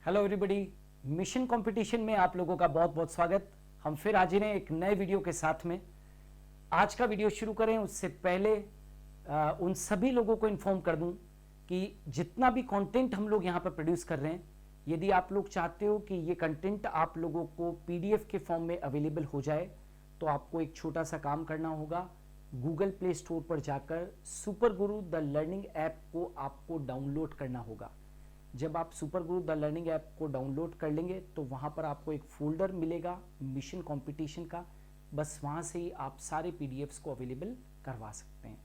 Hello everybody, mission competition में आप लोगों का बहुत बहुत स्वागत। हम फिर हाजिर हैं एक नए वीडियो के साथ में। आज का वीडियो शुरू करें उससे पहले उन सभी लोगों को इन्फॉर्म कर दूं कि जितना भी कंटेंट हम लोग यहां पर प्रोड्यूस कर रहे हैं, यदि आप लोग चाहते हो कि ये कंटेंट आप लोगों को पीडीएफ के फॉर्म में अवेलेबल हो जाए, तो आपको एक छोटा सा काम करना होगा। गूगल प्ले स्टोर पर जाकर super Guru the learning app को आपको डाउनलोड करना होगा। जब आप super Guru the learning app को डाउनलोड कर लेंगे तो वहां पर आपको एक फोल्डर मिलेगा मिशन कंपटीशन का। बस वहां से ही आप सारे पीडीएफ्स को अवेलेबल करवा सकते हैं।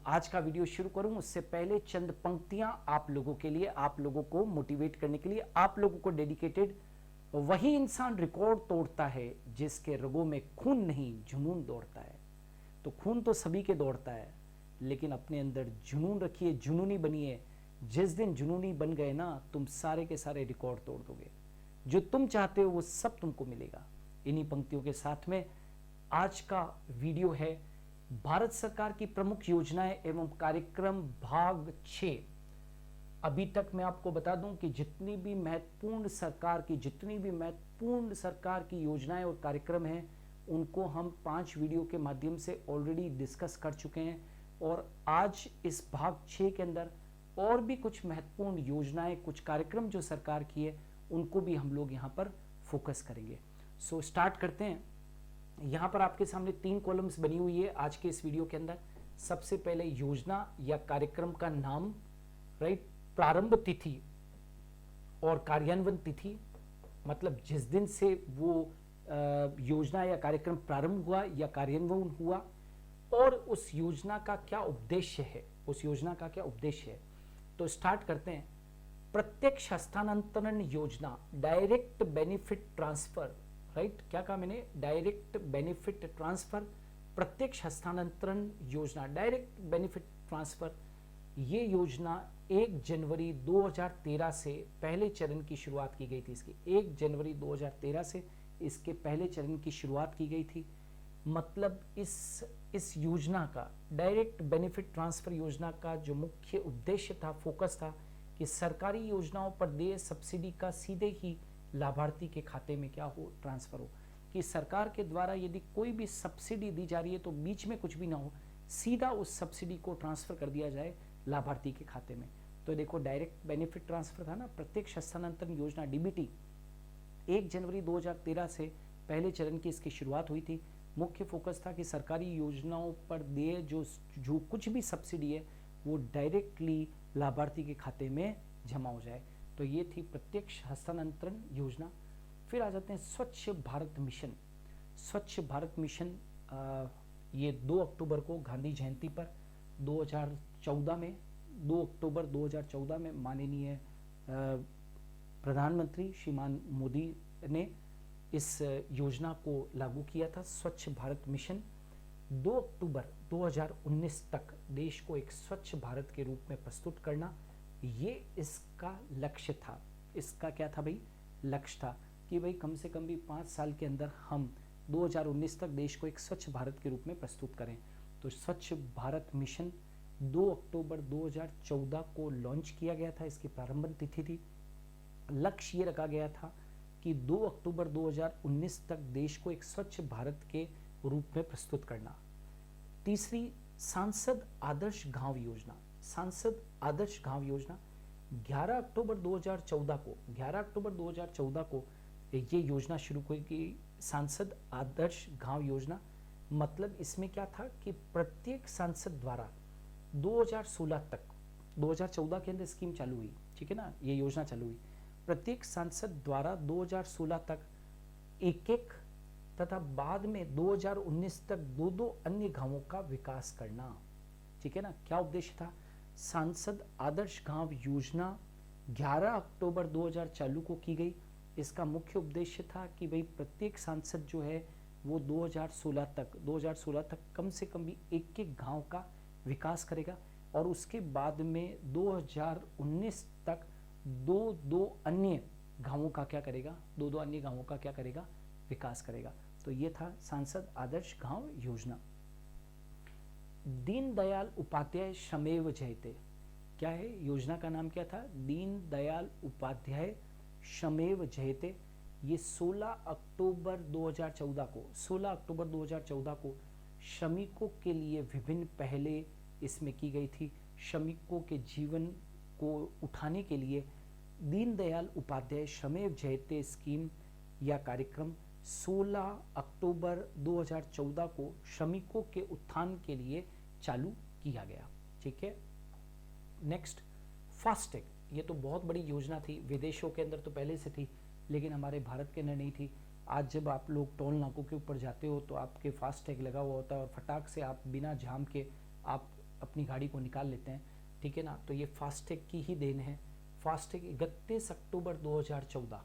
आज का वीडियो शुरू करूं उससे पहले चंद पंक्तियां आप लोगों के लिए, आप लोगों को मोटिवेट करने के लिए, आप लोगों को डेडिकेटेड। वही इंसान रिकॉर्ड तोड़ता है जिसके रगों में खून नहीं जुनून दौड़ता है। तो खून तो सभी के दौड़ता है, लेकिन अपने अंदर जुनून रखिए, जुनूनी बनिए। जिस दिन जुनूनी बन गए ना, तुम सारे के सारे रिकॉर्ड तोड़ दोगे। जो तुम चाहते हो वो सब तुमको मिलेगा। इन्हीं पंक्तियों के साथ में आज का वीडियो है भारत सरकार की प्रमुख योजनाएं एवं कार्यक्रम भाग 6। अभी तक मैं आपको बता दूं कि जितनी भी महत्वपूर्ण सरकार की योजनाएं और कार्यक्रम हैं, उनको हम 5 वीडियो के माध्यम से ऑलरेडी डिस्कस कर चुके हैं। और आज इस भाग 6 के अंदर और भी कुछ महत्वपूर्ण योजनाएं, कुछ कार्यक्रम जो सरकार की है, उनको भी हम लोग यहाँ पर फोकस करेंगे। स्टार्ट करते हैं। यहाँ पर आपके सामने 3 कॉलम्स बनी हुई है आज के इस वीडियो के अंदर। सबसे पहले योजना या कार्यक्रम का नाम, राइट, प्रारंभ तिथि और कार्यान्वयन तिथि, मतलब जिस दिन से वो योजना या कार्यक्रम प्रारंभ हुआ या कार्यान्वयन हुआ, और उस योजना का क्या उद्देश्य है, तो स्टार्ट करते हैं। प्रत्यक्ष हस्तांतरण योजना, डायरेक्ट बेनिफिट ट्रांसफर, राइट, क्या कहा मैंने, डायरेक्ट बेनिफिट ट्रांसफर, प्रत्यक्ष हस्तांतरण योजना, डायरेक्ट बेनिफिट ट्रांसफर। ये योजना 1 जनवरी 2013 से पहले चरण की शुरुआत की गई थी। इसकी 1 जनवरी 2013 से इसके पहले चरण की शुरुआत की गई थी। मतलब इस योजना का, डायरेक्ट बेनिफिट ट्रांसफर योजना का जो मुख्य उद्देश्य था, फोकस था, कि सरकारी योजनाओं पर देय सब्सिडी का सीधे ही लाभार्थी के खाते में क्या हो, ट्रांसफर हो। कि सरकार के द्वारा यदि कोई भी सब्सिडी दी जा रही है तो बीच में कुछ भी ना हो, सीधा उस सब्सिडी को ट्रांसफर कर दिया जाए लाभार्थी के खाते में। तो देखो, डायरेक्ट बेनिफिट ट्रांसफर था ना, प्रत्यक्ष हस्तांतरण योजना डीबीटी, 1 जनवरी 2013 से पहले चरण की इसकी शुरुआत हुई थी। मुख्य फोकस था कि सरकारी योजनाओं पर देय जो कुछ भी सब्सिडी है वो डायरेक्टली लाभार्थी के खाते में जमा हो जाए। तो ये थी प्रत्यक्ष हस्तांतरण योजना। फिर आ जाते हैं स्वच्छ भारत मिशन। स्वच्छ भारत मिशन ये 2 अक्टूबर को गांधी जयंती पर 2014 में 2 अक्टूबर 2014 में माननीय प्रधानमंत्री श्रीमान मोदी ने इस योजना को लागू किया था। स्वच्छ भारत मिशन 2 अक्टूबर 2019 तक देश को एक स्वच्छ भारत के रूप में प्रस्तुत करना, ये इसका लक्ष्य था। इसका क्या था भाई, लक्ष्य था कि भाई कम से कम भी 5 साल के अंदर हम 2019 तक देश को एक स्वच्छ भारत के रूप में प्रस्तुत करें। तो स्वच्छ भारत मिशन 2 अक्टूबर 2014 को लॉन्च किया गया था। इसकी प्रारंभ तिथि थी। लक्ष्य ये रखा गया था कि 2 अक्टूबर 2019 तक देश को एक स्वच्छ भारत के रूप में प्रस्तुत करना। तीसरी, सांसद आदर्श गांव योजना। सांसद आदर्श गांव योजना 11 अक्टूबर 2014 को ये योजना शुरू हुई कि सांसद आदर्श गांव योजना। मतलब इसमें क्या था कि प्रत्येक सांसद द्वारा 2016 तक, 2014 के अंदर स्कीम चालू हुई, ठीक है ना, ये योजना चालू हुई। प्रत्येक सांसद द्वारा 2016 तक एक तथा बाद में 2019 तक 2 अन्य गांवों का विकास करना, ठीक है ना। क्या उद्देश्य था, सांसद आदर्श गांव योजना 11 अक्टूबर 2000 चालू को की गई। इसका मुख्य उद्देश्य था कि भाई प्रत्येक सांसद जो है वो 2016 तक कम से कम भी एक गांव का विकास करेगा, और उसके बाद में 2019 तक 2 अन्य गांवों का क्या करेगा, विकास करेगा। तो ये था सांसद आदर्श गांव योजना। दीनदयाल उपाध्याय श्रमेव जयते, क्या है योजना का नाम क्या था? दीन दयाल उपाध्याय श्रमेव जयते। ये 16 अक्टूबर 2014 को 16 अक्टूबर 2014 को श्रमिकों के लिए विभिन्न पहले इसमें की गई थी। श्रमिकों के जीवन को उठाने के लिए दीनदयाल उपाध्याय श्रमेव जयते स्कीम या कार्यक्रम 16 अक्टूबर 2014 को श्रमिकों के उत्थान के लिए चालू किया गया। ठीक है। Next, FASTag. ये तो बहुत बड़ी योजना थी, विदेशों के अंदर तो पहले से थी, लेकिन हमारे भारत के अंदर नहीं थी। आज जब आप लोग टोल नाकों के ऊपर जाते हो तो आपके फास्टैग लगा हुआ होता है और फटाक से आप बिना जाम के आप अपनी गाड़ी को निकाल लेते हैं। ठीक है ना। तो ये फास्टैग की ही देन है। फास्टैग 31 अक्टूबर 2014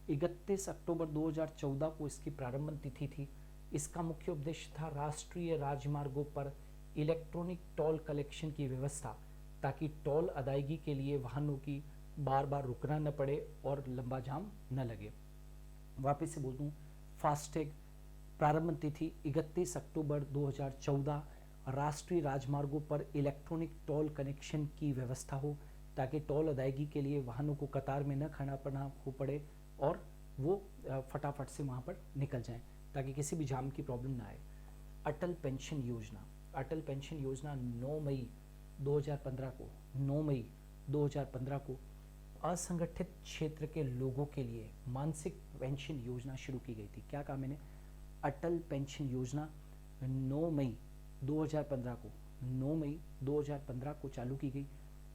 31 अक्टूबर 2014 को इसकी प्रारंभ तिथि थी। इसका मुख्य उद्देश्य था राष्ट्रीय राजमार्गों पर इलेक्ट्रॉनिक टोल कलेक्शन की व्यवस्था, ताकि टोल अदायगी के लिए वाहनों की बार बार रुकना न पड़े और लंबा जाम न लगे। वापस से बोल दूं, फास्टैग प्रारंभ तिथि 31 अक्टूबर 2014, राष्ट्रीय राजमार्गों पर इलेक्ट्रॉनिक टोल कनेक्शन की व्यवस्था हो, ताकि टोल अदायगी के लिए वाहनों को कतार में न खड़ा पड़ना हो पड़े और वो फटाफट से वहाँ पर निकल जाएं, ताकि किसी भी जाम की प्रॉब्लम ना आए। अटल पेंशन योजना। अटल पेंशन योजना 9 मई 2015 को 9 मई 2015 को असंगठित क्षेत्र के लोगों के लिए मासिक पेंशन योजना शुरू की गई थी। क्या कहा मैंने? अटल पेंशन योजना 9 मई 2015 को 9 मई 2015 को चालू की गई।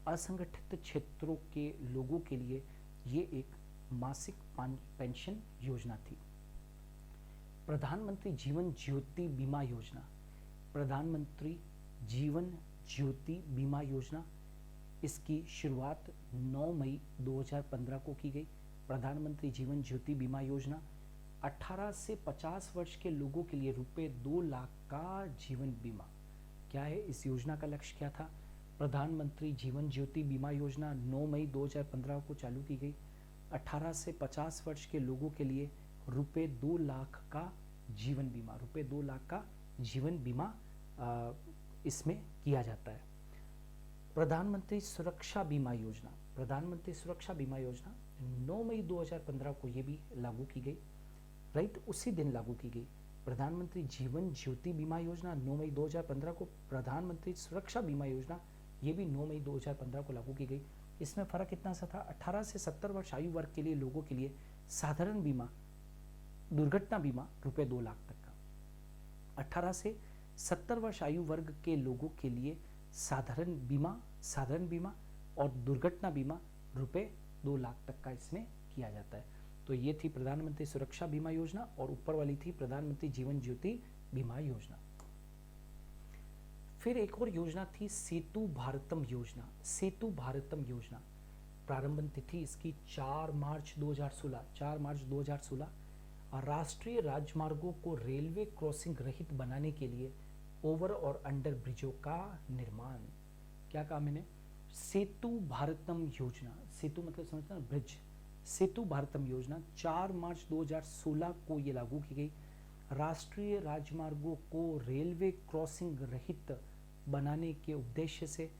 असंगठित क्षेत्रों के लोगों के लिए ये एक मासिक पेंशन योजना थी। प्रधानमंत्री जीवन ज्योति बीमा योजना। प्रधानमंत्री जीवन ज्योति बीमा योजना, इसकी शुरुआत 9 मई 2015 को की गई। प्रधानमंत्री जीवन ज्योति बीमा योजना 18 से 50 वर्ष के लोगों के लिए रुपए 2 लाख का जीवन बीमा। क्या है इस योजना का लक्ष्य? क्या था? प्रधानमंत्री जीवन ज्योति बीमा योजना 9 मई 2015 को चालू की गई। 18 से 50 वर्ष के लोगों के लिए रुपए 2 लाख का जीवन बीमा, रुपए 2 लाख का जीवन बीमा इसमें किया जाता है। प्रधानमंत्री सुरक्षा बीमा योजना। प्रधानमंत्री सुरक्षा बीमा योजना 9 मई 2015 को ये भी लागू की गई। राइट, उसी दिन लागू की गई। प्रधानमंत्री जीवन ज्योति बीमा योजना 9 मई 2015 को, प्रधानमंत्री सुरक्षा बीमा योजना ये भी 9 मई 2015 को लागू की गई। इसमें फ़र्क इतना सा था, 18 से 70 वर्ष आयु वर्ग के लिए लोगों के लिए साधारण बीमा, दुर्घटना बीमा रुपए 2 लाख तक का। 18 से 70 वर्ष आयु वर्ग के लोगों के लिए साधारण बीमा और दुर्घटना बीमा रुपए 2 लाख तक का इसमें किया जाता है। तो ये थी प्रधानमंत्री सुरक्षा बीमा योजना और ऊपर वाली थी प्रधानमंत्री जीवन ज्योति बीमा योजना। फिर एक और योजना थी सेतु भारतम योजना। सेतु भारतम योजना प्रारंभ तिथि इसकी 4 मार्च 2016। राष्ट्रीय राजमार्गों को रेलवे क्रॉसिंग रहित बनाने के लिए ओवर और अंडर ब्रिजों का निर्माण। क्या कहा मैंने? सेतु भारतम योजना, सेतु मतलब समझते हैं ब्रिज। सेतु भारतम योजना 4 मार्च 2016 को ये लागू की गई। राष्ट्रीय राजमार्गों को रेलवे क्रॉसिंग रहित बनाने के उद्देश्य से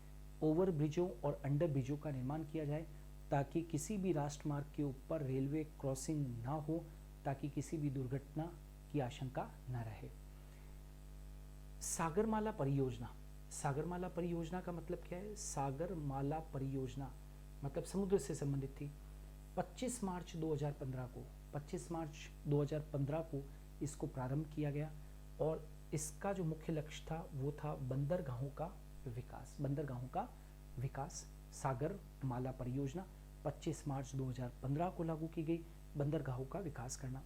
ओवर ब्रिजों और अंडर ब्रिजों का निर्माण किया जाए, ताकि किसी भी राष्ट्रमार्ग के ऊपर रेलवे क्रॉसिंग ना हो, ताकि किसी भी दुर्घटना की आशंका न रहे। सागरमाला परियोजना। सागरमाला परियोजना का मतलब क्या है? सागरमाला परियोजना मतलब समुद्र से संबंधित थी। 25 मार्च 2015 को इसको प्रारंभ किया गया और इसका जो मुख्य लक्ष्य था वो था बंदरगाहों का विकास। सागरमाला परियोजना 25 मार्च 2015 को लागू की गई, बंदरगाहों का विकास करना।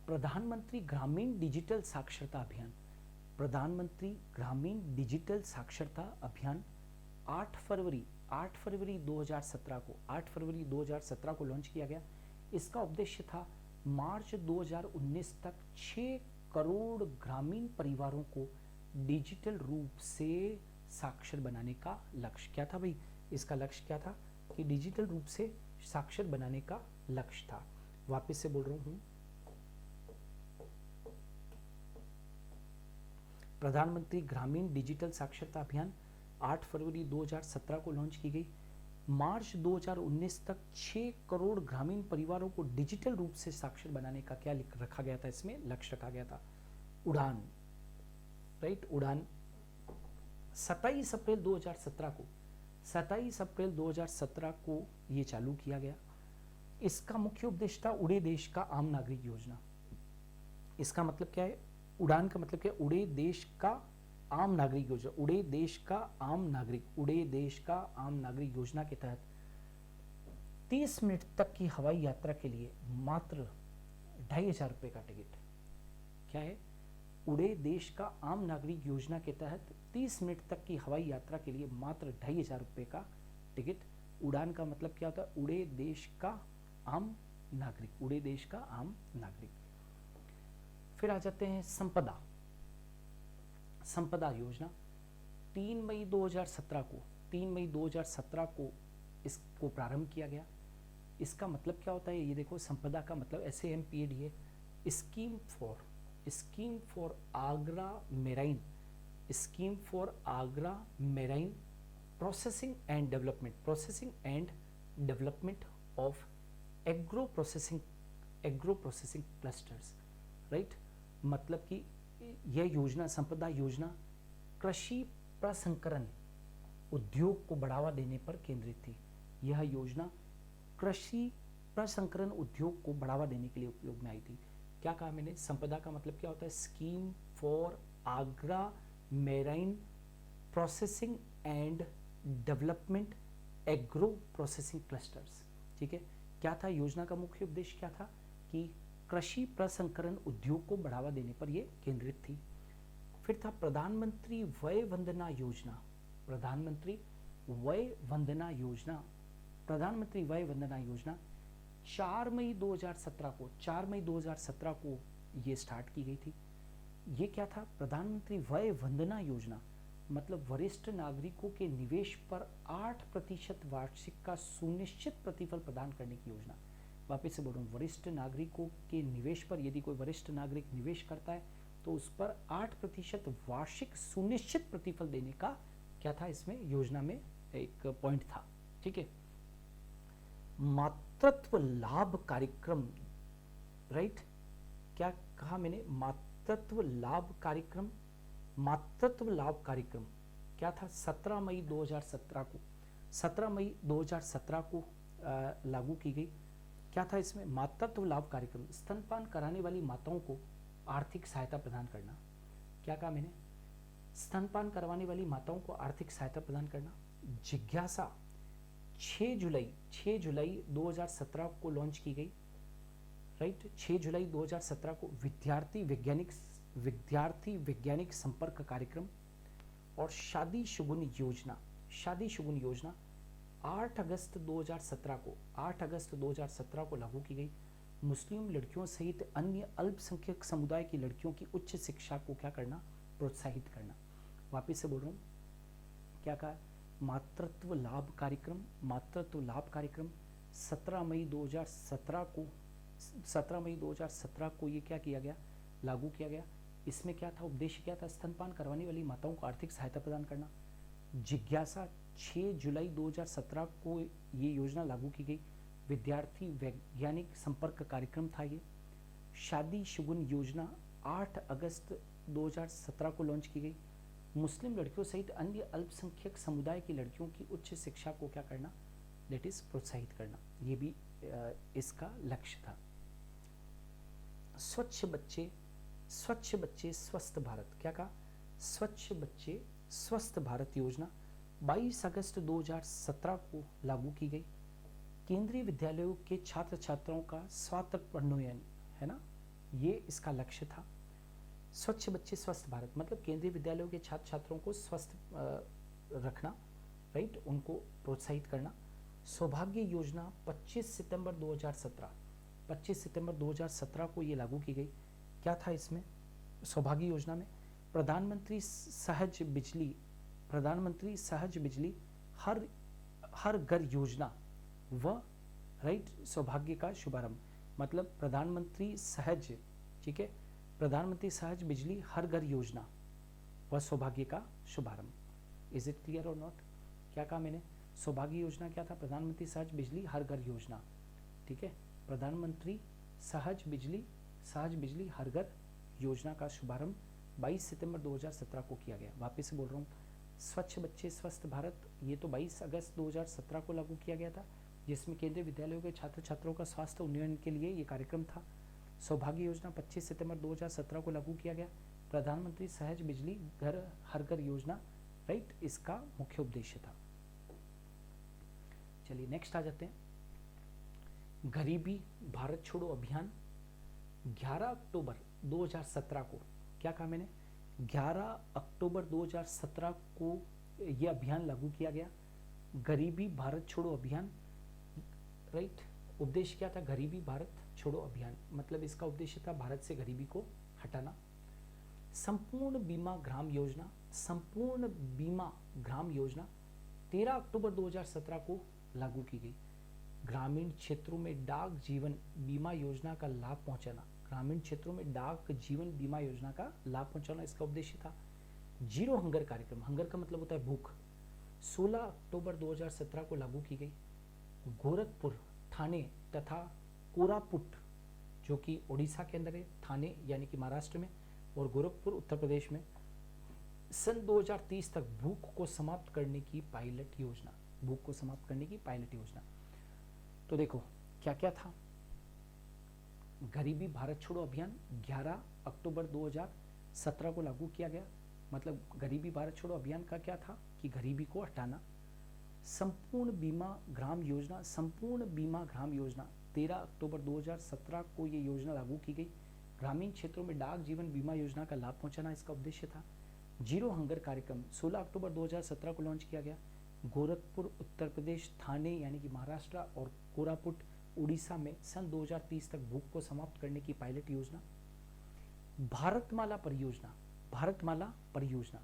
प्रधानमंत्री ग्रामीण डिजिटल साक्षरता अभियान। प्रधानमंत्री ग्रामीण डिजिटल साक्षरता अभियान 8 फरवरी 2017 को लॉन्च किया गया। इसका उद्देश्य था मार्च 2019 तक 6 करोड़ ग्रामीण परिवारों को डिजिटल रूप से साक्षर बनाने का लक्ष्य। क्या था भाई इसका लक्ष्य? क्या था कि डिजिटल रूप से साक्षर बनाने का लक्ष्य था। वापस से बोल रहा हूँ, प्रधानमंत्री ग्रामीण डिजिटल साक्षरता अभियान 8 फरवरी 2017 को लॉन्च की गई। मार्च 2019 तक 6 करोड़ ग्रामीण परिवारों को डिजिटल रूप से साक्षर बनाने का क्या रखा गया था, इसमें लक्ष्य रखा गया था। उड़ान, राइट, उड़ान 27 अप्रैल 2017 को ये चालू किया गया। इसका मुख्य उद्देश्य था उड़े देश का आम नागरिक योजना। इसका मतलब क्या है, उड़ान का मतलब क्या है, उड़े देश का आम नागरिक योजना। उड़े देश का आम नागरिक योजना के तहत 30 मिनट तक की हवाई यात्रा के लिए मात्र 2,500 रुपये का टिकट। क्या है, उड़े देश का आम नागरिक योजना के तहत 30 मिनट तक की हवाई यात्रा के लिए मात्र 2,500 रुपये का टिकट। उड़ान का मतलब क्या होता है, उड़े देश का आम नागरिक, उड़े देश का आम नागरिक। फिर आ जाते हैं संपदा योजना। 3 मई 2017 को इसको प्रारंभ किया गया। इसका मतलब क्या होता है, ये देखो, संपदा का मतलब SAMPAD है, scheme for Agra marine processing and development of agro processing clusters, right. मतलब कि यह योजना, संपदा योजना, कृषि प्रसंस्करण उद्योग को बढ़ावा देने पर केंद्रित थी। यह योजना कृषि प्रसंस्करण उद्योग को बढ़ावा देने के लिए उपयोग में आई थी। क्या कहा मैंने, संपदा का मतलब क्या होता है, scheme for Agra marine processing and development agro processing clusters. ठीक है, क्या था योजना का मुख्य उद्देश्य, क्या था कि कृषि प्रसंस्करण उद्योग को बढ़ावा देने पर यह केंद्रित थी। फिर था प्रधानमंत्री वय वंदना योजना। प्रधानमंत्री वय वंदना योजना 4 मई 2017 को ये स्टार्ट की गई थी। ये क्या था, प्रधानमंत्री वय वंदना योजना मतलब वरिष्ठ नागरिकों के निवेश पर 8% वार्षिक का सुनिश्चित प्रतिफल प्रदान करने की योजना। वापस से बोल रहा हूँ, वरिष्ठ नागरिकों के निवेश पर यदि कोई वरिष्ठ नागरिक निवेश करता है तो उस पर 8% वार्षिक सुनिश्चित प्रतिफल देने का क्या था, इसमें योजना में एक पॉइंट था। ठीक है, मातृत्व लाभ कार्यक्रम, राइट, क्या कहा मैंने, मातृत्व लाभ कार्यक्रम क्या था, 17 मई 2017 को लागू की गई। क्या था इसमें, मातृत्व लाभ कार्यक्रम, स्तनपान कराने वाली माताओं को आर्थिक सहायता प्रदान करना। क्या कहा मैंने, स्तनपान करवाने वाली माताओं को आर्थिक सहायता प्रदान करना। जिज्ञासा 6 जुलाई 2017 को लॉन्च की गई, राइट। 6 जुलाई 2017 को विद्यार्थी वैज्ञानिक संपर्क कार्यक्रम। और शादी शुगुन योजना 8 अगस्त 2017 को लागू की गई। मुस्लिम लड़कियों सहित अन्य अल्पसंख्यक समुदाय की लड़कियों की उच्च शिक्षा को क्या करना, प्रोत्साहित करना। वापिस से बोल रहा हूँ, क्या कहा, मातृत्व लाभ कार्यक्रम 17 मई 2017 को ये क्या किया गया, लागू किया गया। इसमें क्या था, उद्देश्य क्या था, स्तनपान करवाने वाली माताओं को आर्थिक सहायता प्रदान करना। जिज्ञासा 6 जुलाई 2017 को ये योजना लागू की गई। विद्यार्थी वैज्ञानिक संपर्क कार्यक्रम था ये। शादी शुगुन योजना 8 अगस्त 2017 को लॉन्च की गई। मुस्लिम लड़कियों सहित अन्य अल्पसंख्यक समुदाय की लड़कियों की उच्च शिक्षा को क्या करना, दैट इज प्रोत्साहित करना। ये भी इसका लक्ष्य था। स्वच्छ बच्चे स्वस्थ भारत, क्या कहा, स्वच्छ बच्चे स्वस्थ भारत योजना 22 अगस्त 2017 को लागू की गई। केंद्रीय विद्यालयों के छात्र छात्राओं का स्वायत्त प्रोन्नयन है ना, ये इसका लक्ष्य था। स्वच्छ बच्चे स्वस्थ भारत मतलब केंद्रीय विद्यालयों के छात्र छात्रों को स्वस्थ रखना, राइट, उनको प्रोत्साहित करना। सौभाग्य योजना 25 सितंबर 2017 को ये लागू की गई। क्या था इसमें, सौभाग्य योजना में प्रधानमंत्री सहज बिजली हर घर योजना व राइट सौभाग्य का शुभारंभ। मतलब प्रधानमंत्री सहज, ठीक है, प्रधानमंत्री सहज बिजली हर घर योजना व सौभाग्य का शुभारंभ। इज इट क्लियर और नॉट? क्या कहा मैंने? सौभाग्य योजना क्या था? प्रधानमंत्री सहज बिजली हर घर योजना, ठीक है, प्रधानमंत्री सहज बिजली हर घर योजना का शुभारंभ 22 सितंबर 2017 को किया गया। वापस से बोल रहा हूँ, स्वच्छ बच्चे स्वस्थ भारत, ये तो 22 अगस्त 2017 को लागू किया गया था, जिसमें केंद्रीय विद्यालयों के छात्र छात्रों का स्वास्थ्य उन्नयन के लिए ये कार्यक्रम था। सौभाग्य योजना 25 सितंबर 2017 को लागू किया गया। प्रधानमंत्री सहज बिजली घर हर घर योजना, राइट, इसका मुख्य उद्देश्य था। चलिए नेक्स्ट आ जाते हैं। गरीबी भारत छोड़ो अभियान 11 अक्टूबर 2017 को, क्या कहा मैंने? 11 अक्टूबर 2017 को यह अभियान लागू किया गया, गरीबी भारत छोड़ो अभियान, राइट। उद्देश्य क्या था? गरीबी भारत छोड़ो अभियान, मतलब इसका उद्देश्य था भारत से गरीबी को हटाना। संपूर्ण बीमा ग्राम योजना, संपूर्ण बीमा ग्राम योजना 13 अक्टूबर 2017 को लागू की गई। ग्रामीण क्षेत्रों में डाक जीवन बीमा योजना का लाभ पहुंचाना, ग्रामीण क्षेत्रों में डाक जीवन बीमा योजना का लाभ पहुंचाना इसका उद्देश्य था। जीरो हंगर कार्यक्रम, हंगर का मतलब होता है भूख, 16 अक्टूबर 2017 को लागू की गई। गोरखपुर, ठाणे तथा कोरापुट, जो कि ओडिशा के अंदर है, ठाणे यानी कि महाराष्ट्र में, और गोरखपुर उत्तर प्रदेश में, सन 2030 तक भूख को समाप्त करने की पायलट योजना, भूख को समाप्त करने की पायलट योजना। तो देखो क्या क्या था। गरीबी भारत छोड़ो अभियान 11 अक्टूबर 2017 को लागू किया गया, मतलब गरीबी भारत छोड़ो अभियान का क्या था कि गरीबी को हटाना। संपूर्ण बीमा ग्राम योजना, संपूर्ण बीमा ग्राम योजना 13 अक्टूबर 2017 को ये योजना लागू की गई। ग्रामीण क्षेत्रों में डाक जीवन बीमा योजना का लाभ पहुंचाना इसका उद्देश्य था। जीरो हंगर कार्यक्रम 16 अक्टूबर 2017 को लॉन्च किया गया। गोरखपुर उत्तर प्रदेश, ठाणे यानी कि महाराष्ट्र और कोरापुट उड़ीसा में सन 2030 तक भूख को समाप्त करने की पायलट योजना। भारतमाला परियोजना, भारतमाला परियोजना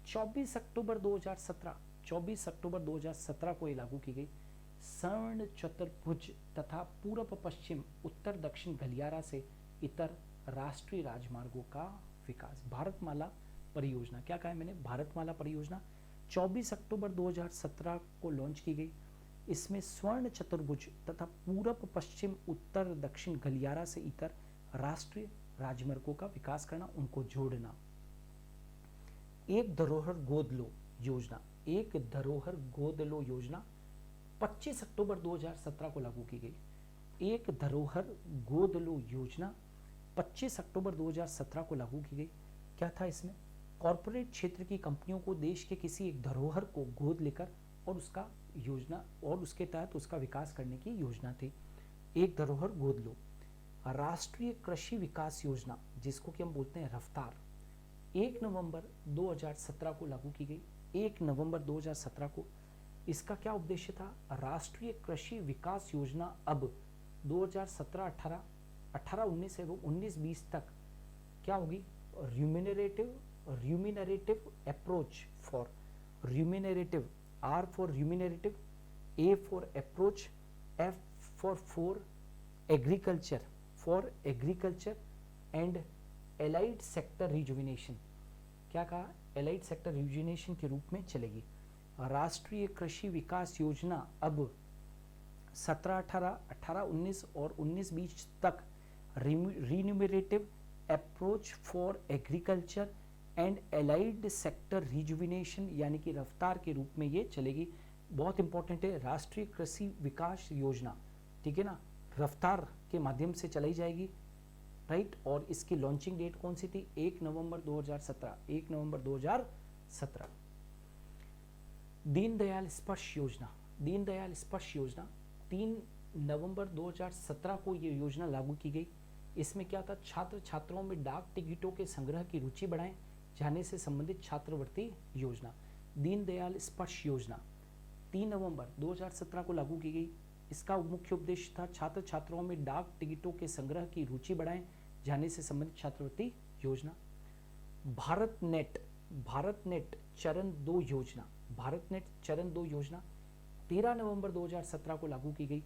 24 अक्टूबर 2017 को ये लागू की गई। स्वर्ण चतुर्भुज तथा पूर्व पश्चिम उत्तर दक्षिण गलियारा से इतर राष्ट्रीय राजमार्गों का विकास। भारतमाला परियोजना, क्या कहा है मैंने? भारतमाला परियोजना 24 अक्टूबर 2017 को लॉन्च की गई। इसमें स्वर्ण चतुर्भुज तथा पूर्व पश्चिम उत्तर दक्षिण गलियारा से इतर राष्ट्रीय राजमार्गों का विकास करना, उनको जोड़ना। एक धरोहर गोद लो योजना, एक धरोहर गोद लो योजना 25 अक्टूबर 2017 को लागू की गई। एक धरोहर गोद लो योजना 25 अक्टूबर 2017 को लागू की गई। क्या था इसमें? कॉरपोरेट क्षेत्र की कंपनियों को देश के किसी एक धरोहर को गोद लेकर और उसका योजना और उसके तहत उसका विकास करने की योजना थी। एक धरोहर गोद लो। राष्ट्रीय कृषि विकास योजना, जिसको कि हम बोलते हैं रफ्तार, 1 नवंबर 2017 को लागू की गई। 1 नवंबर 2017 को। इसका क्या उद्देश्य था? राष्ट्रीय कृषि विकास योजना अब 2017-18, 18-19 एवं 19-20 तक क्या होगी? remunerative approach for remunerative, R for remunerative, A for approach, F for agriculture and allied sector rejuvenation। क्या कहा? allied sector rejuvenation के रूप में चलेगी। राष्ट्रीय कृषि विकास योजना अब 17-18, 18-19 और 19-20 तक remunerative approach for agriculture and allied sector rejuvenation यानी कि रफ्तार के रूप में ये चलेगी। बहुत इंपॉर्टेंट है, राष्ट्रीय कृषि विकास योजना, ठीक है ना, रफ्तार के माध्यम से चलाई जाएगी, राइट। और इसकी लॉन्चिंग डेट कौन सी थी? 1 नवंबर 2017, 1 नवंबर 2017। दीनदयाल स्पर्श योजना, दीनदयाल स्पर्श योजना 3 नवंबर 2017 को ये योजना लागू की गई। इसमें क्या था? छात्र छात्राओं में डाक टिकटों के संग्रह की रुचि बढ़ाएं जाने से संबंधित छात्रवृत्ति योजना। दीनदयाल स्पर्श योजना 3 नवंबर 2017 को लागू की गई। इसका मुख्य उद्देश्य था छात्र छात्राओं में डाक टिकटों के संग्रह की रुचि बढ़ाएं जाने से संबंधित छात्रवृत्ति योजना। भारत नेट चरण 2 योजना, भारत नेट चरण 2 योजना 13 नवंबर 2017 को लागू की गई।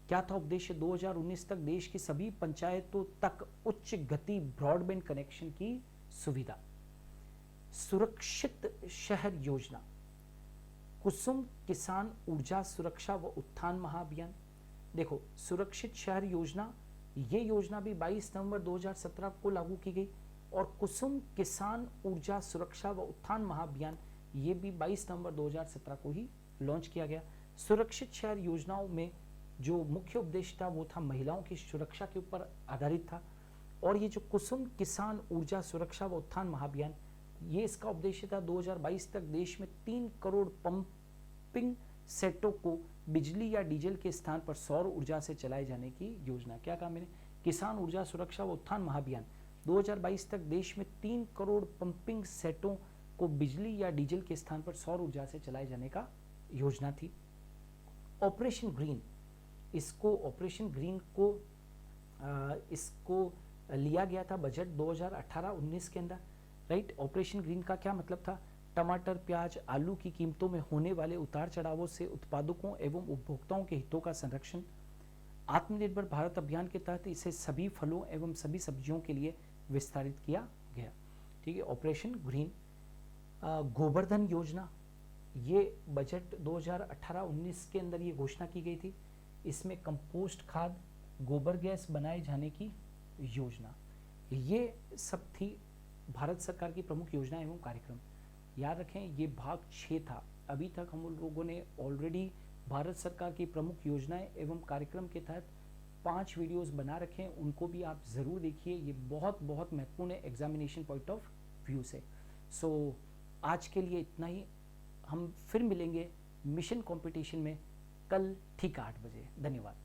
क्या था उद्देश्य? 2019 तक देश की सभी पंचायतों तक उच्च गति ब्रॉडबैंड कनेक्शन की सुविधा। सुरक्षित शहर योजना, कुसुम किसान ऊर्जा सुरक्षा व उत्थान महाअभियान। देखो, सुरक्षित शहर योजना, ये योजना भी 22 नवंबर 2017 को लागू की गई, और कुसुम किसान ऊर्जा सुरक्षा व उत्थान महाअभियान ये भी 22 नवंबर 2017 को ही लॉन्च किया गया। सुरक्षित शहर योजनाओं में जो मुख्य उद्देश्य था वो था महिलाओं की सुरक्षा के ऊपर आधारित था, और ये जो कुसुम किसान ऊर्जा सुरक्षा व उत्थान महाअभियान, ये इसका उद्देश्य था 2022 तक देश में 3 करोड़ पंपिंग सेटों को बिजली या डीजल के स्थान पर सौर ऊर्जा से चलाए जाने की योजना। क्या कहा मैंने? किसान ऊर्जा सुरक्षा व उत्थान महाअभियान 2022 तक देश में 3 करोड़ पंपिंग सेटों को बिजली या डीजल के स्थान पर सौर ऊर्जा से चलाए जाने का योजना थी। ऑपरेशन ग्रीन, इसको ऑपरेशन ग्रीन को इसको लिया गया था बजट 2018-19 के अंदर, राइट। ऑपरेशन ग्रीन का क्या मतलब था? टमाटर, प्याज, आलू की कीमतों में होने वाले उतार चढ़ावों से उत्पादकों एवं उपभोक्ताओं के हितों का संरक्षण। आत्मनिर्भर भारत अभियान के तहत इसे सभी फलों एवं सभी सब्जियों के लिए विस्तारित किया गया, ठीक है। Operation green. गोवर्धन योजना, ये बजट 2018-19 के अंदर ये घोषणा की गई थी। इसमें कंपोस्ट खाद, गोबर गैस बनाए जाने की योजना, ये सब थी भारत सरकार की प्रमुख योजना एवं कार्यक्रम। याद रखें, ये भाग 6 था। अभी तक हम लोगों ने ऑलरेडी भारत सरकार की प्रमुख योजनाएं एवं कार्यक्रम के तहत 5 वीडियोस बना रखे हैं, उनको भी आप ज़रूर देखिए। ये बहुत बहुत महत्वपूर्ण है एग्जामिनेशन पॉइंट ऑफ व्यू से। सो आज के लिए इतना ही। हम फिर मिलेंगे मिशन कंपटीशन में कल ठीक 8 बजे। धन्यवाद।